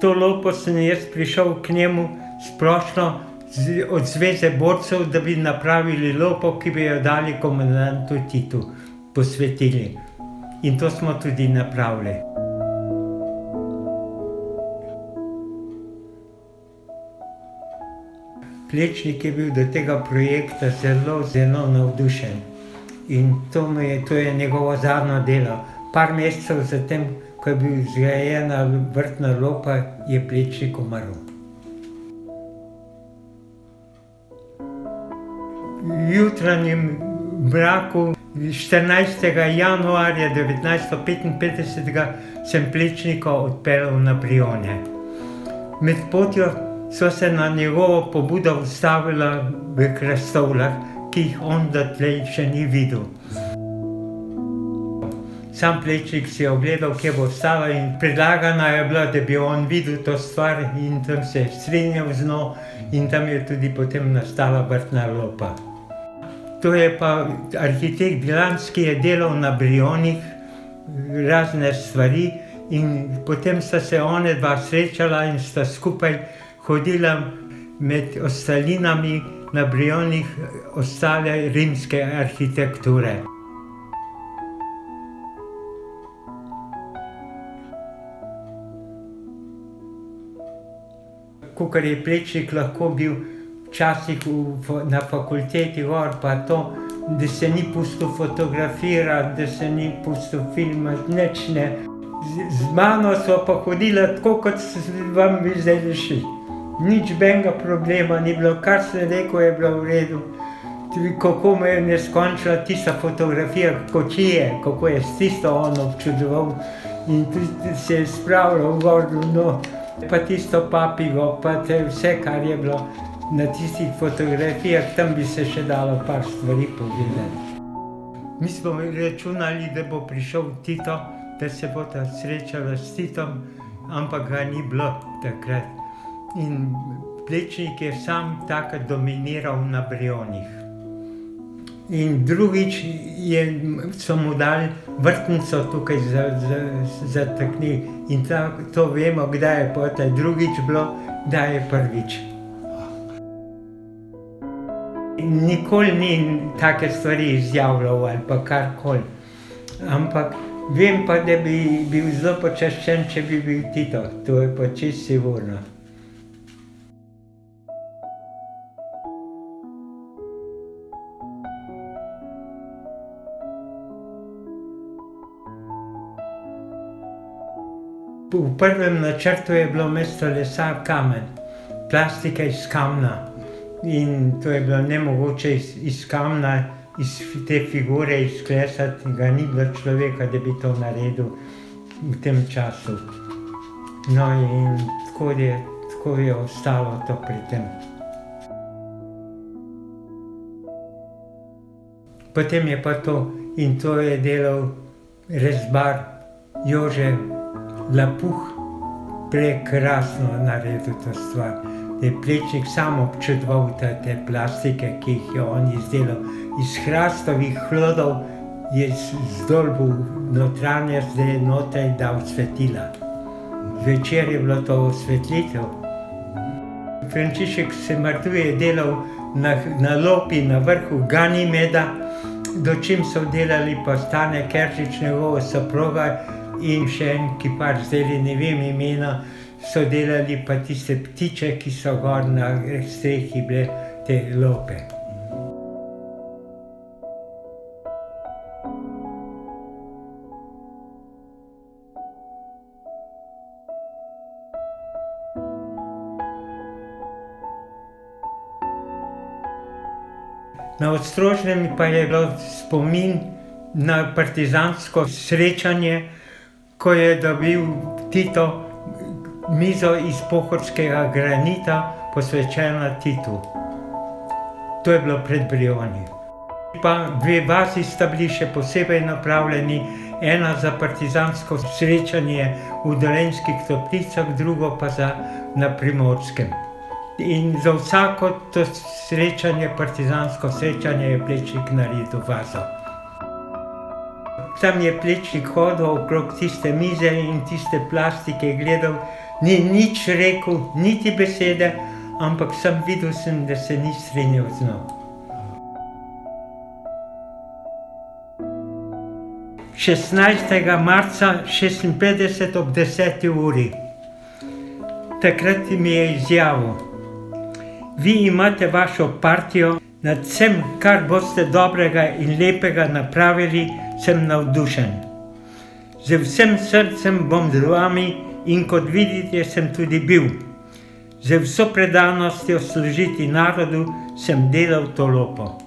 to lopo sem jaz prišel k njemu splošno od Zveze borcev, da bi napravili lopo, ki bi jo dali komandantu Titu, posvetili. In to smo tudi napravili. Plečnik je bil do tega projekta zelo navdušen. In to je njegovo zadnje delo. Par mesecev zatem, ko je bil zgrajena vrtna lopa, je Plečnik umrl. V jutranjem mraku 14. januarja 1955 sem Plečnika odpeljal na Brijone. Med potjo so se na njegovo pobudo ustavila v Hrastovljah, ki jih on dotlej še ni videl. Sam Plečnik si je ogledal, kje bo stala, in predlagana je bila, da bi on videl to stvar, in tam se je strinjal z njo in tam je tudi potem nastala vrtna lopa. To je pa arhitekt Bilanc, ki je delal na Brijonih razne stvari, in potem sta se one dva srečala in sta skupaj hodila med ostalinami na Brijonih ostale rimske arhitekture. Kakor je Plečnik lahko bil včasih na fakulteti gor, pa to, da se ni pustil fotografirati, da se ni pustil filmati, nič ne. Z mano so pa hodila tako, kot vam bi zdaj šli. Nič benga problema ni bilo, kar sem rekel, je bilo v redu. Kako me je neskončila tista fotografija kočije, kako je s tisto on občudoval in tudi se je spravljal gor, no, pa tisto papigo, pa vse, kar je bilo na tistih fotografijah, tam bi se še dalo par stvari povedati. Mi smo računali, da bo prišel Tito, da se bo ta srečala s Titom, ampak ga ni bilo takrat. In Plečnik je sam tako dominiral na Brijonih. In drugič so mu dali vrtnico tukaj zataknili. In to vemo, kdaj je potem drugič bilo, kdaj je prvič. Nikoli ni take stvari izjavljal ali pa karkoli. Ampak vem pa, da bi bil zelo počaščen, če bi bil Tito. To je pa čisto sigurno. V prvem načrtu je bilo mesto lesa kamen, plastika iz kamna. In to je bilo nemogoče iz kamna, iz te figure izklesati, ga ni bilo človeka, da bi to naredil v tem času. No in tako je ostalo to pri tem. Potem je pa to, in to je delal rezbar Jože Lapuh, prekrasno naredil to stvar. Je Plečnik sam občudoval te plastike, ki jih je on izdelal. Iz hrastovih hlodov je zdolbil notranjost, da je noter dal svetila. Zvečer je bilo to osvetlitev. Frančišek Smrdelj je delal na lopi na vrhu Ganimeda, dočim so delali pa Stane Keržič, njegova soproga, in še en kipar, zdaj ne vem imena, so delali pa tiste ptiče, ki so gor na strehi bile te lope. Na Ostrožnem pa je bilo spomin na partizansko srečanje, ko je dobil Tito mizo iz pohorskega granita, posvečena Titu. To je bilo pred Brijoni. Pa dve vazi sta bili še posebej napravljeni, ena za partizansko srečanje v Dolenjskih Toplicah, drugo pa na Primorskem. In za vsako to srečanje, partizansko srečanje, je Plečnik naredil vazo. Tam je Plečnik hodil okrog tiste mize in tiste plastike gledal Ni nič rekel, niti besede, ampak sam videl sem, da se ni strinjal z mano. 16. marca 1956 ob 10. uri. Takrat mi je izjavil: vi imate vašo partijo, nad vsem, kar boste dobrega in lepega napravili, sem navdušen. Z vsem srcem bom z vami in kot vidite, sem tudi bil. Z vso predanostjo služiti narodu sem delal to lopo.